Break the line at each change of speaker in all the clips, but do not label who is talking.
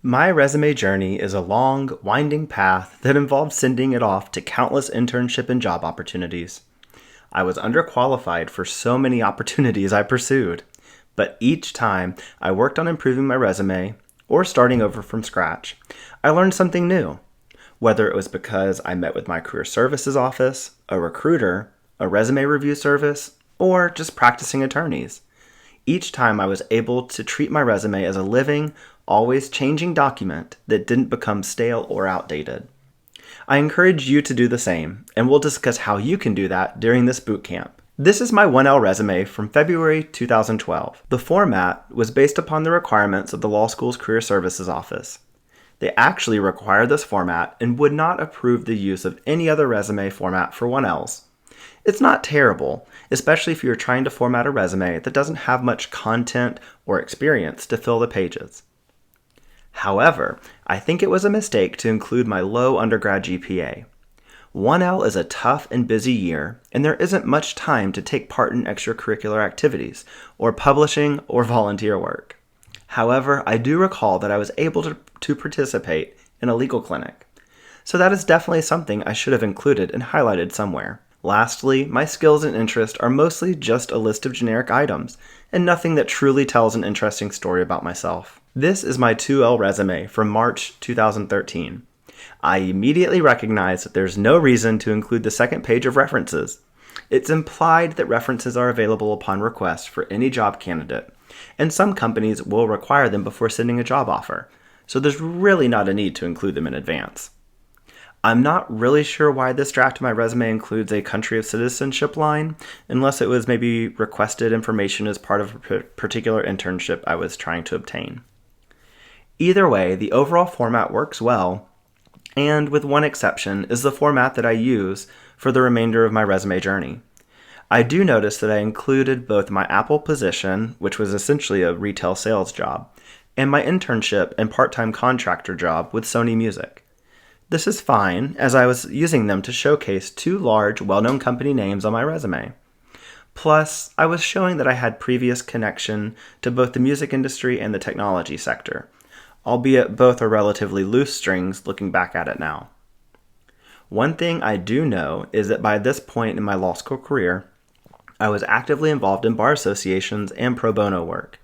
My resume journey is a long, winding path that involves sending it off to countless internship and job opportunities. I was underqualified for so many opportunities I pursued, but each time I worked on improving my resume or starting over from scratch, I learned something new. Whether it was because I met with my career services office, a recruiter, a resume review service, or just practicing attorneys. Each time I was able to treat my resume as a living, always changing document that didn't become stale or outdated. I encourage you to do the same, and we'll discuss how you can do that during this boot camp. This is my 1L resume from February 2012. The format was based upon the requirements of the law school's career services office. They actually require this format and would not approve the use of any other resume format for 1Ls. It's not terrible, especially if you're trying to format a resume that doesn't have much content or experience to fill the pages. However, I think it was a mistake to include my low undergrad GPA. 1L is a tough and busy year, and there isn't much time to take part in extracurricular activities, or publishing, or volunteer work. However, I do recall that I was able to participate in a legal clinic, so that is definitely something I should have included and highlighted somewhere. Lastly, my skills and interests are mostly just a list of generic items, and nothing that truly tells an interesting story about myself. This is my 2L resume from March 2013. I immediately recognize that there's no reason to include the second page of references. It's implied that references are available upon request for any job candidate, and some companies will require them before sending a job offer, so there's really not a need to include them in advance. I'm not really sure why this draft of my resume includes a country of citizenship line, unless it was maybe requested information as part of a particular internship I was trying to obtain. Either way, the overall format works well, and with one exception, is the format that I use for the remainder of my resume journey. I do notice that I included both my Apple position, which was essentially a retail sales job, and my internship and part-time contractor job with Sony Music. This is fine, as I was using them to showcase two large, well-known company names on my resume. Plus, I was showing that I had previous connection to both the music industry and the technology sector, albeit both are relatively loose strings looking back at it now. One thing I do know is that by this point in my law school career, I was actively involved in bar associations and pro bono work.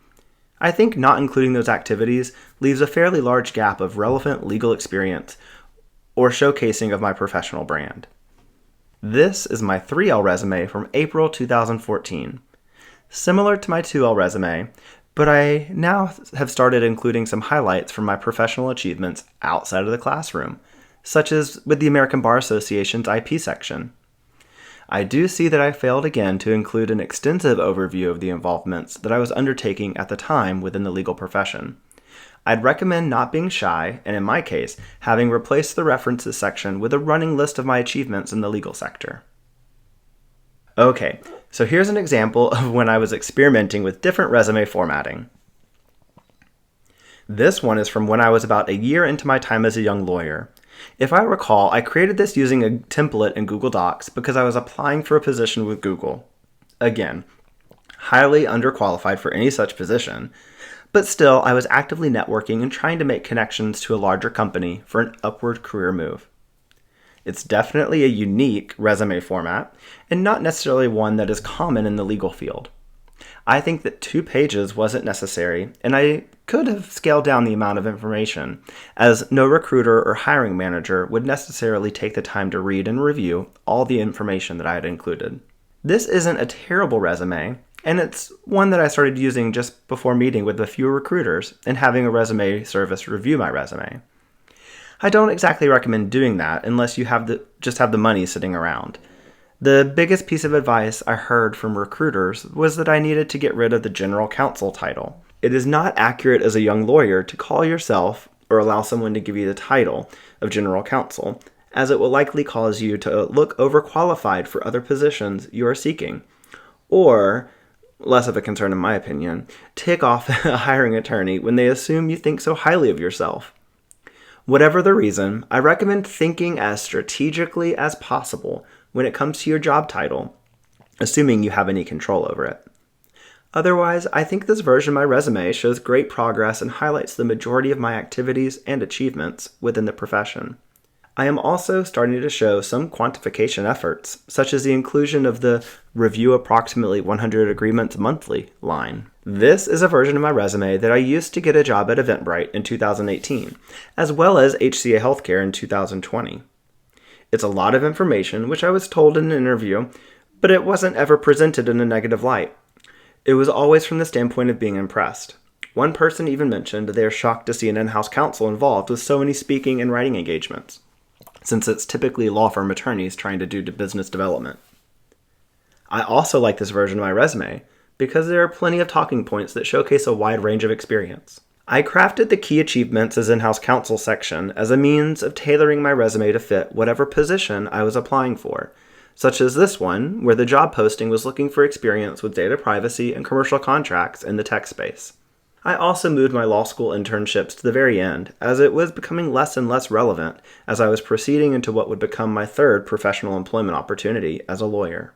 I think not including those activities leaves a fairly large gap of relevant legal experience or showcasing of my professional brand. This is my 3L resume from April 2014. Similar to my 2L resume, but I now have started including some highlights from my professional achievements outside of the classroom, such as with the American Bar Association's IP section. I do see that I failed again to include an extensive overview of the involvements that I was undertaking at the time within the legal profession. I'd recommend not being shy, and in my case, having replaced the references section with a running list of my achievements in the legal sector. Okay, so here's an example of when I was experimenting with different resume formatting. This one is from when I was about a year into my time as a young lawyer. If I recall, I created this using a template in Google Docs because I was applying for a position with Google. Again, highly underqualified for any such position, but still I was actively networking and trying to make connections to a larger company for an upward career move. It's definitely a unique resume format, and not necessarily one that is common in the legal field. I think that 2 pages wasn't necessary, and I could have scaled down the amount of information, as no recruiter or hiring manager would necessarily take the time to read and review all the information that I had included. This isn't a terrible resume, and it's one that I started using just before meeting with a few recruiters and having a resume service review my resume. I don't exactly recommend doing that unless you just have the money sitting around. The biggest piece of advice I heard from recruiters was that I needed to get rid of the general counsel title. It is not accurate as a young lawyer to call yourself or allow someone to give you the title of general counsel, as it will likely cause you to look overqualified for other positions you are seeking, or, less of a concern in my opinion, tick off a hiring attorney when they assume you think so highly of yourself. Whatever the reason, I recommend thinking as strategically as possible when it comes to your job title, assuming you have any control over it. Otherwise, I think this version of my resume shows great progress and highlights the majority of my activities and achievements within the profession. I am also starting to show some quantification efforts, such as the inclusion of the review approximately 100 agreements monthly line. This is a version of my resume that I used to get a job at Eventbrite in 2018, as well as HCA Healthcare in 2020. It's a lot of information, which I was told in an interview, but it wasn't ever presented in a negative light. It was always from the standpoint of being impressed. One person even mentioned they are shocked to see an in-house counsel involved with so many speaking and writing engagements, since it's typically law firm attorneys trying to do business development. I also like this version of my resume because there are plenty of talking points that showcase a wide range of experience. I crafted the key achievements as in-house counsel section as a means of tailoring my resume to fit whatever position I was applying for, such as this one, where the job posting was looking for experience with data privacy and commercial contracts in the tech space. I also moved my law school internships to the very end, as it was becoming less and less relevant as I was proceeding into what would become my third professional employment opportunity as a lawyer.